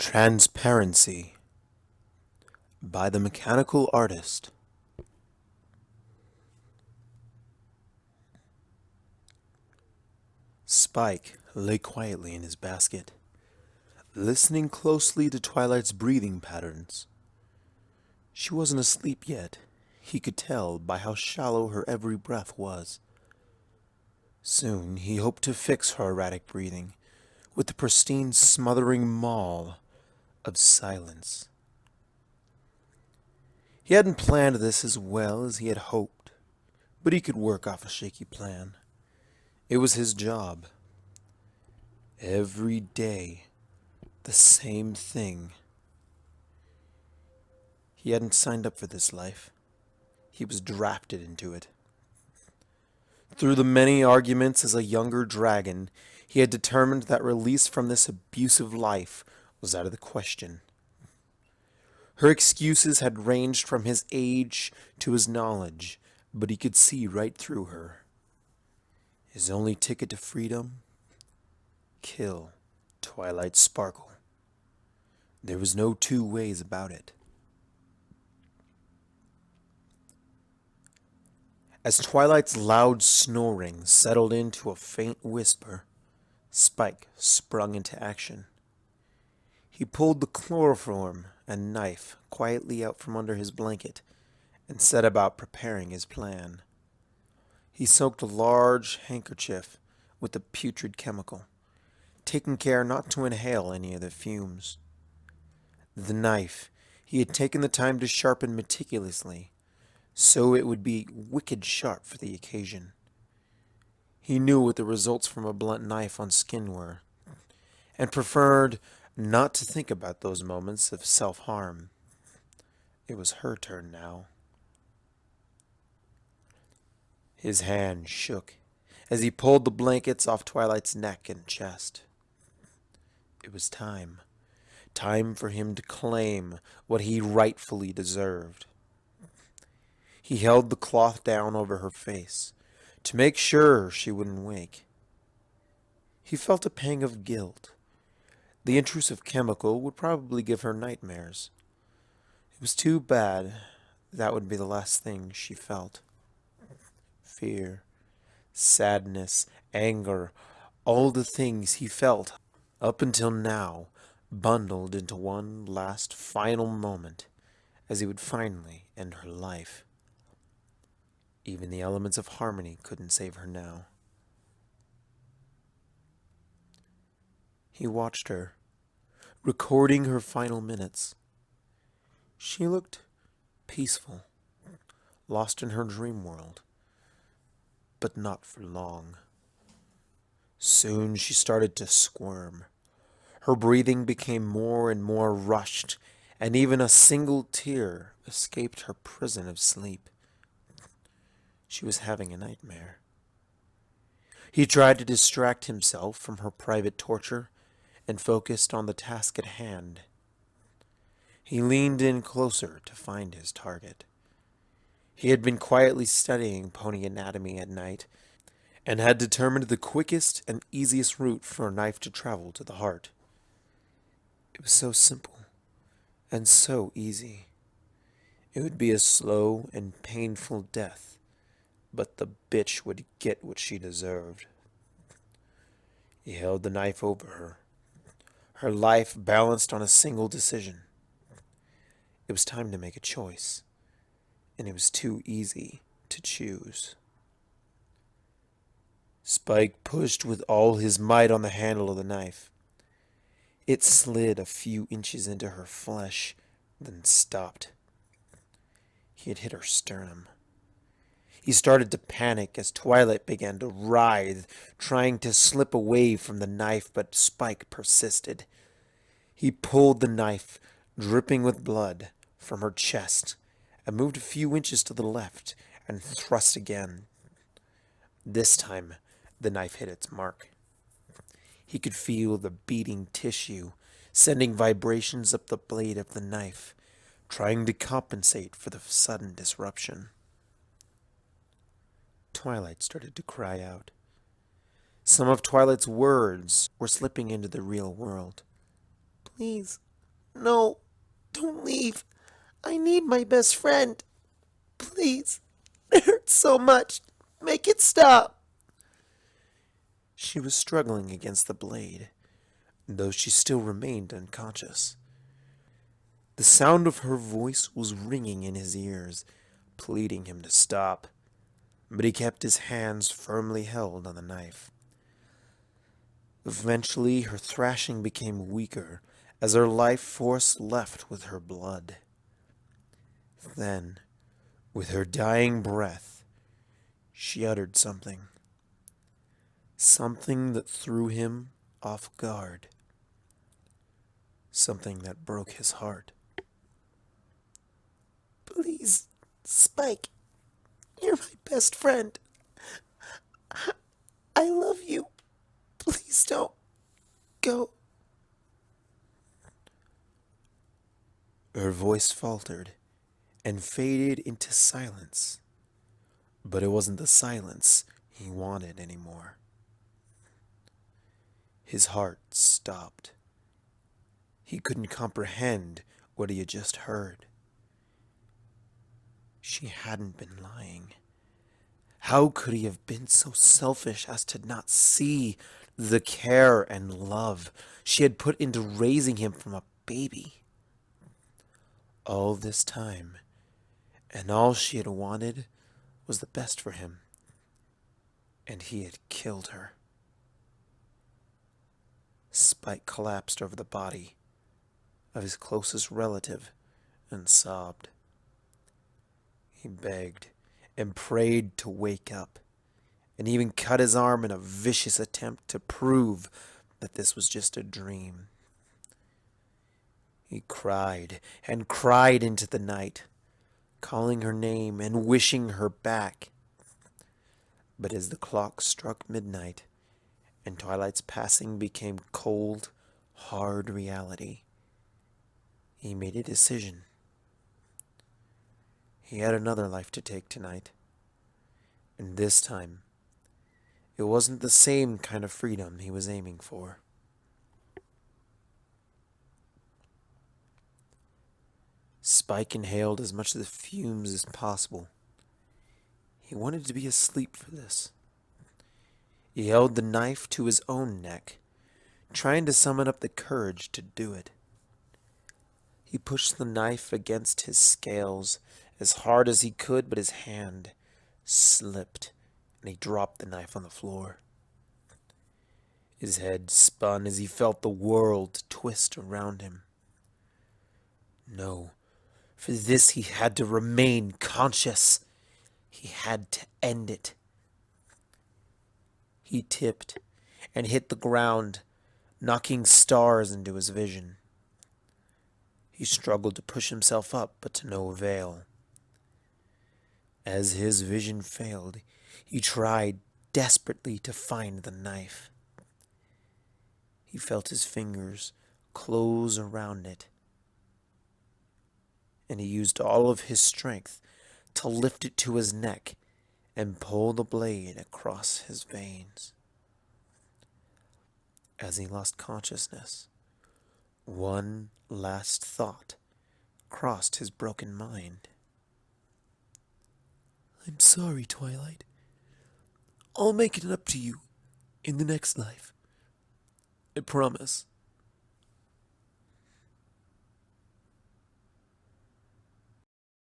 Transperency by the Mechanical Artist. Spike lay quietly in his basket, listening closely to Twilight's breathing patterns. She wasn't asleep yet, he could tell by how shallow her every breath was. Soon he hoped to fix her erratic breathing with the pristine smothering maul of silence. He hadn't planned this as well as he had hoped, but he could work off a shaky plan. It was his job. Every day, the same thing. He hadn't signed up for this life. He was drafted into it. Through the many arguments as a younger dragon, he had determined that release from this abusive life was out of the question. Her excuses had ranged from his age to his knowledge, but he could see right through her. His only ticket to freedom? Kill Twilight Sparkle. There was no two ways about it. As Twilight's loud snoring settled into a faint whisper, Spike sprung into action. He pulled the chloroform and knife quietly out from under his blanket and set about preparing his plan. He soaked a large handkerchief with the putrid chemical, taking care not to inhale any of the fumes. The knife he had taken the time to sharpen meticulously, so it would be wicked sharp for the occasion. He knew what the results from a blunt knife on skin were, and preferred not to think about those moments of self-harm. It was her turn now. His hand shook as he pulled the blankets off Twilight's neck and chest. It was time. Time for him to claim what he rightfully deserved. He held the cloth down over her face to make sure she wouldn't wake. He felt a pang of guilt. The intrusive chemical would probably give her nightmares. It was too bad that would be the last thing she felt. Fear, sadness, anger, all the things he felt up until now bundled into one last final moment as he would finally end her life. Even the elements of harmony couldn't save her now. He watched her, recording her final minutes. She looked peaceful, lost in her dream world, but not for long. Soon she started to squirm. Her breathing became more and more rushed, and even a single tear escaped her prison of sleep. She was having a nightmare. He tried to distract himself from her private torture and focused on the task at hand. He leaned in closer to find his target. He had been quietly studying pony anatomy at night and had determined the quickest and easiest route for a knife to travel to the heart. It was so simple and so easy. It would be a slow and painful death, but the bitch would get what she deserved. He held the knife over her, her life balanced on a single decision. It was time to make a choice, and it was too easy to choose. Spike pushed with all his might on the handle of the knife. It slid a few inches into her flesh, then stopped. He had hit her sternum. He started to panic as Twilight began to writhe, trying to slip away from the knife, but Spike persisted. He pulled the knife, dripping with blood, from her chest, and moved a few inches to the left, and thrust again. This time, the knife hit its mark. He could feel the beating tissue, sending vibrations up the blade of the knife, trying to compensate for the sudden disruption. Twilight started to cry out. Some of Twilight's words were slipping into the real world. "Please, No, don't leave. I need my best friend. Please. It hurts so much. Make it stop. She was struggling against the blade, though she still remained unconscious. The sound of her voice was ringing in his ears, pleading him to stop, but he kept his hands firmly held on the knife. Eventually, her thrashing became weaker as her life force left with her blood. Then, with her dying breath, she uttered something. Something that threw him off guard. Something that broke his heart. Please, Spike, you're my best friend. I love you. Please don't go. Her voice faltered and faded into silence. But it wasn't the silence he wanted anymore. His heart stopped. He couldn't comprehend what he had just heard. She hadn't been lying. How could he have been so selfish as to not see the care and love she had put into raising him from a baby? All this time, and all she had wanted was the best for him, and he had killed her. Spike collapsed over the body of his closest relative and sobbed. He begged and prayed to wake up, and even cut his arm in a vicious attempt to prove that this was just a dream. He cried and cried into the night, calling her name and wishing her back. But as the clock struck midnight and twilight's passing became cold, hard reality, he made a decision. He had another life to take tonight, and this time, it wasn't the same kind of freedom he was aiming for. Spike inhaled as much of the fumes as possible. He wanted to be asleep for this. He held the knife to his own neck, trying to summon up the courage to do it. He pushed the knife against his scales as hard as he could, but his hand slipped, and he dropped the knife on the floor. His head spun as he felt the world twist around him. No, for this he had to remain conscious. He had to end it. He tipped and hit the ground, knocking stars into his vision. He struggled to push himself up, but to no avail. As his vision failed, he tried desperately to find the knife. He felt his fingers close around it, and he used all of his strength to lift it to his neck and pull the blade across his veins. As he lost consciousness, one last thought crossed his broken mind. I'm sorry, Twilight. I'll make it up to you in the next life. I promise.